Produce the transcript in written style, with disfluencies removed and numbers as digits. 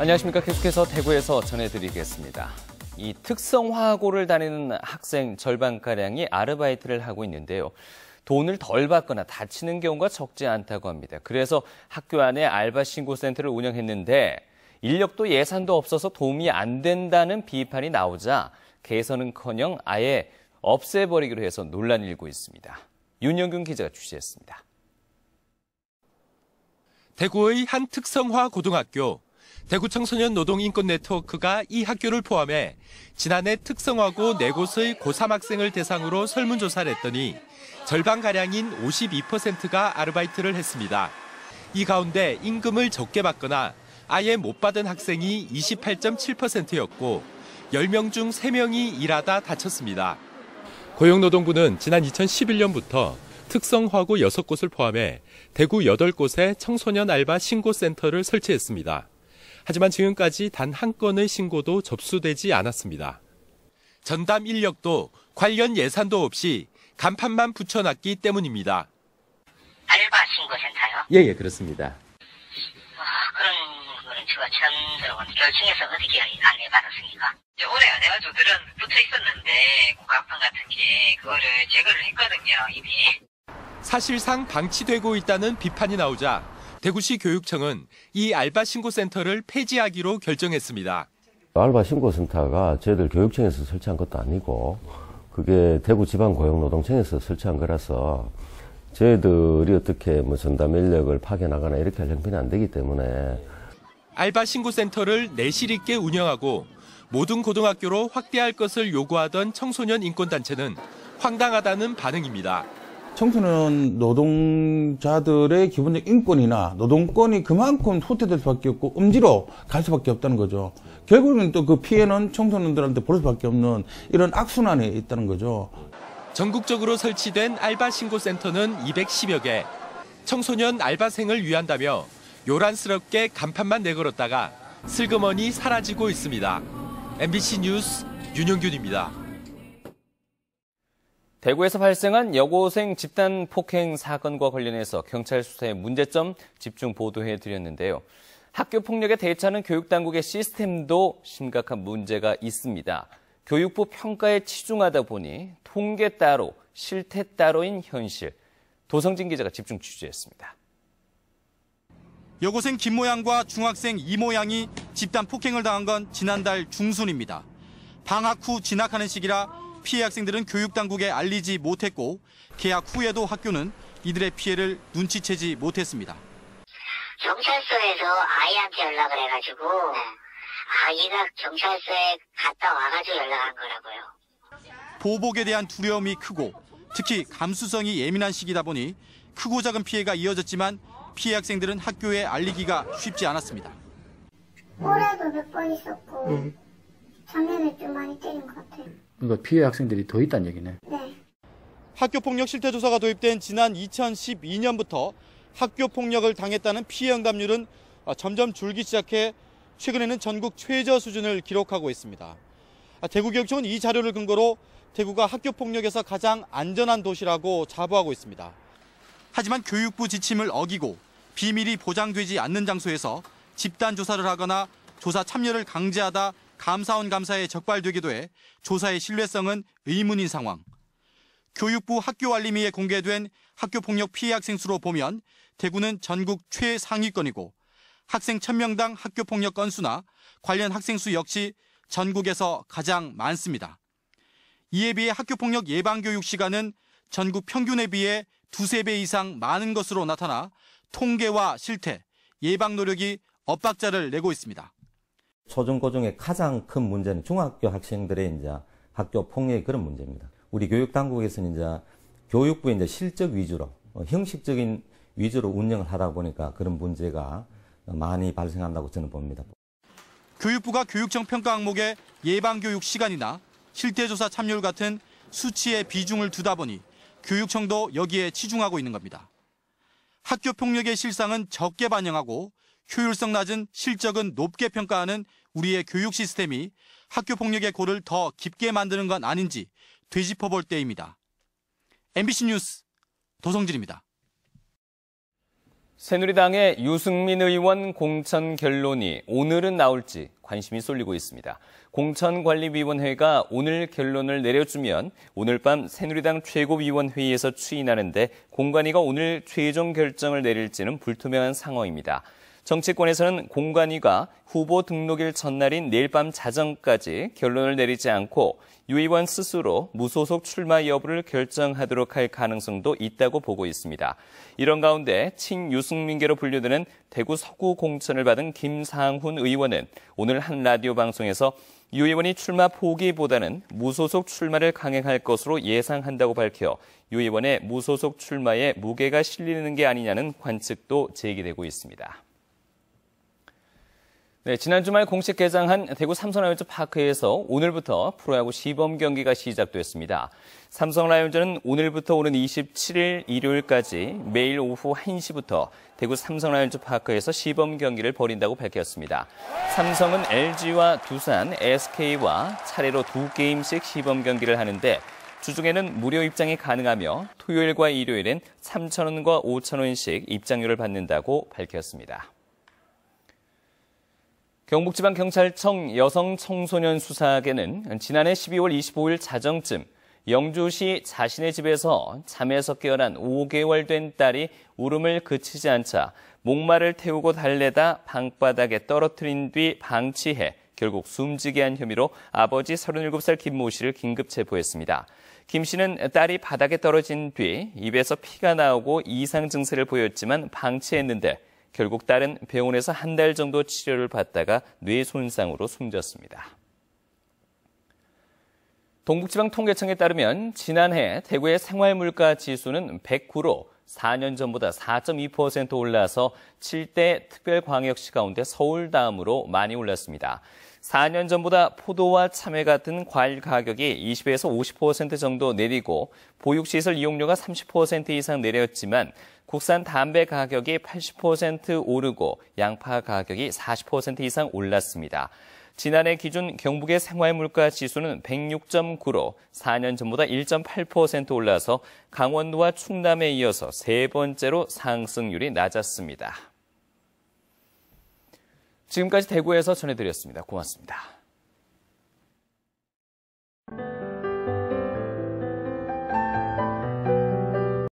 안녕하십니까. 계속해서 대구에서 전해드리겠습니다. 이 특성화고를 다니는 학생 절반가량이 아르바이트를 하고 있는데요. 돈을 덜 받거나 다치는 경우가 적지 않다고 합니다. 그래서 학교 안에 알바 신고센터를 운영했는데 인력도 예산도 없어서 도움이 안 된다는 비판이 나오자 개선은커녕 아예 없애버리기로 해서 논란이 일고 있습니다. 윤영균 기자가 취재했습니다. 대구의 한 특성화 고등학교. 대구 청소년 노동 인권 네트워크가 이 학교를 포함해 지난해 특성화고 4곳의 고3 학생을 대상으로 설문조사를 했더니 절반가량인 52%가 아르바이트를 했습니다. 이 가운데 임금을 적게 받거나 아예 못 받은 학생이 28.7%였고 10명 중 3명이 일하다 다쳤습니다. 고용노동부는 지난 2011년부터 특성화고 6곳을 포함해 대구 8곳에 청소년 알바 신고센터를 설치했습니다. 하지만 지금까지 단 한 건의 신고도 접수되지 않았습니다. 전담 인력도 관련 예산도 없이 간판만 붙여놨기 때문입니다. 알바 신고센터요? 예, 그렇습니다. 그런 거는 제가 처음 들어보는데 결층에서 어떻게 안내받았습니까? 올해 안 해가지고 들은 붙어 있었는데 국가판 같은 게 그거를 제거를 했거든요, 이미. 사실상 방치되고 있다는 비판이 나오자 대구시 교육청은 이 알바 신고센터를 폐지하기로 결정했습니다. 알바 신고센터가 저희들 교육청에서 설치한 것도 아니고 그게 대구지방고용노동청에서 설치한 거라서 저희들이 어떻게 전담 인력을 파견하거나 이렇게 할 형편이 안 되기 때문에 알바 신고센터를 내실 있게 운영하고 모든 고등학교로 확대할 것을 요구하던 청소년 인권단체는 황당하다는 반응입니다. 청소년 노동자들의 기본적 인권이나 노동권이 그만큼 후퇴될 수밖에 없고 음지로 갈 수밖에 없다는 거죠. 결국은 또 그 피해는 청소년들한테 볼 수밖에 없는 이런 악순환에 있다는 거죠. 전국적으로 설치된 알바 신고센터는 210여 개. 청소년 알바생을 위한다며 요란스럽게 간판만 내걸었다가 슬그머니 사라지고 있습니다. MBC 뉴스 윤영균입니다. 대구에서 발생한 여고생 집단 폭행 사건과 관련해서 경찰 수사의 문제점 집중 보도해드렸는데요. 학교 폭력에 대처하는 교육당국의 시스템도 심각한 문제가 있습니다. 교육부 평가에 치중하다 보니 통계 따로, 실태 따로인 현실. 도성진 기자가 집중 취재했습니다. 여고생 김모양과 중학생 이모양이 집단 폭행을 당한 건 지난달 중순입니다. 방학 후 진학하는 시기라 피해 학생들은 교육당국에 알리지 못했고 개학 후에도 학교는 이들의 피해를 눈치채지 못했습니다. 경찰서에서 아이한테 연락을 해가지고 아이가 경찰서에 갔다 와가지고 연락한 거라고요. 보복에 대한 두려움이 크고 특히 감수성이 예민한 시기다 보니 크고 작은 피해가 이어졌지만 피해 학생들은 학교에 알리기가 쉽지 않았습니다. 올해도 몇 번 있었고 작년에 좀 많이 때린 것 같아요. 그러니까 피해 학생들이 더 있다는 얘기네. 네. 학교폭력 실태조사가 도입된 지난 2012년부터 학교폭력을 당했다는 피해 응답률은 점점 줄기 시작해 최근에는 전국 최저 수준을 기록하고 있습니다. 대구교육청은 이 자료를 근거로 대구가 학교폭력에서 가장 안전한 도시라고 자부하고 있습니다. 하지만 교육부 지침을 어기고 비밀이 보장되지 않는 장소에서 집단 조사를 하거나 조사 참여를 강제하다 감사원 감사에 적발되기도 해 조사의 신뢰성은 의문인 상황. 교육부 학교알림위에 공개된 학교폭력 피해 학생 수로 보면 대구는 전국 최상위권이고 학생 1000명당 학교폭력 건수나 관련 학생 수 역시 전국에서 가장 많습니다. 이에 비해 학교폭력 예방교육 시간은 전국 평균에 비해 2~3배 이상 많은 것으로 나타나 통계와 실태, 예방 노력이 엇박자를 내고 있습니다. 초중고중의 가장 큰 문제는 중학교 학생들의 이제 학교 폭력의 그런 문제입니다. 우리 교육당국에서는 이제 교육부의 이제 실적 위주로, 형식적인 위주로 운영을 하다 보니까 그런 문제가 많이 발생한다고 저는 봅니다. 교육부가 교육청 평가 항목에 예방교육 시간이나 실태조사 참여율 같은 수치에 비중을 두다 보니 교육청도 여기에 치중하고 있는 겁니다. 학교 폭력의 실상은 적게 반영하고 효율성 낮은 실적은 높게 평가하는 우리의 교육 시스템이 학교 폭력의 골을 더 깊게 만드는 건 아닌지 되짚어볼 때입니다. MBC 뉴스 도성진입니다. 새누리당의 유승민 의원 공천 결론이 오늘은 나올지 관심이 쏠리고 있습니다. 공천관리위원회가 오늘 결론을 내려주면 오늘 밤 새누리당 최고위원회의에서 추인하는데 공관위가 오늘 최종 결정을 내릴지는 불투명한 상황입니다. 정치권에서는 공관위가 후보 등록일 전날인 내일 밤 자정까지 결론을 내리지 않고 유 의원 스스로 무소속 출마 여부를 결정하도록 할 가능성도 있다고 보고 있습니다. 이런 가운데 친유승민계로 분류되는 대구 서구 공천을 받은 김상훈 의원은 오늘 한 라디오 방송에서 유 의원이 출마 포기보다는 무소속 출마를 강행할 것으로 예상한다고 밝혀 유 의원의 무소속 출마에 무게가 실리는 게 아니냐는 관측도 제기되고 있습니다. 네, 지난 주말 공식 개장한 대구 삼성라이온즈파크에서 오늘부터 프로야구 시범 경기가 시작됐습니다. 삼성라이온즈는 오늘부터 오는 27일 일요일까지 매일 오후 1시부터 대구 삼성라이온즈파크에서 시범 경기를 벌인다고 밝혔습니다. 삼성은 LG와 두산, SK와 차례로 2게임씩 시범 경기를 하는데 주중에는 무료 입장이 가능하며 토요일과 일요일엔 3,000원과 5,000원씩 입장료를 받는다고 밝혔습니다. 경북지방경찰청 여성청소년 수사계는 지난해 12월 25일 자정쯤 영주시 자신의 집에서 잠에서 깨어난 5개월 된 딸이 울음을 그치지 않자 목말을 태우고 달래다 방바닥에 떨어뜨린 뒤 방치해 결국 숨지게 한 혐의로 아버지 37살 김모 씨를 긴급 체포했습니다. 김 씨는 딸이 바닥에 떨어진 뒤 입에서 피가 나오고 이상 증세를 보였지만 방치했는데 결국 딸은 병원에서 한 달 정도 치료를 받다가 뇌 손상으로 숨졌습니다. 동북지방통계청에 따르면 지난해 대구의 생활물가 지수는 109로 4년 전보다 4.2% 올라서 7대 특별광역시 가운데 서울 다음으로 많이 올랐습니다. 4년 전보다 포도와 참외 같은 과일 가격이 20에서 50% 정도 내리고 보육시설 이용료가 30% 이상 내렸지만 국산 담배 가격이 80% 오르고 양파 가격이 40% 이상 올랐습니다. 지난해 기준 경북의 생활물가 지수는 106.9로 4년 전보다 1.8% 올라서 강원도와 충남에 이어서 세 번째로 상승률이 낮았습니다. 지금까지 대구에서 전해드렸습니다. 고맙습니다.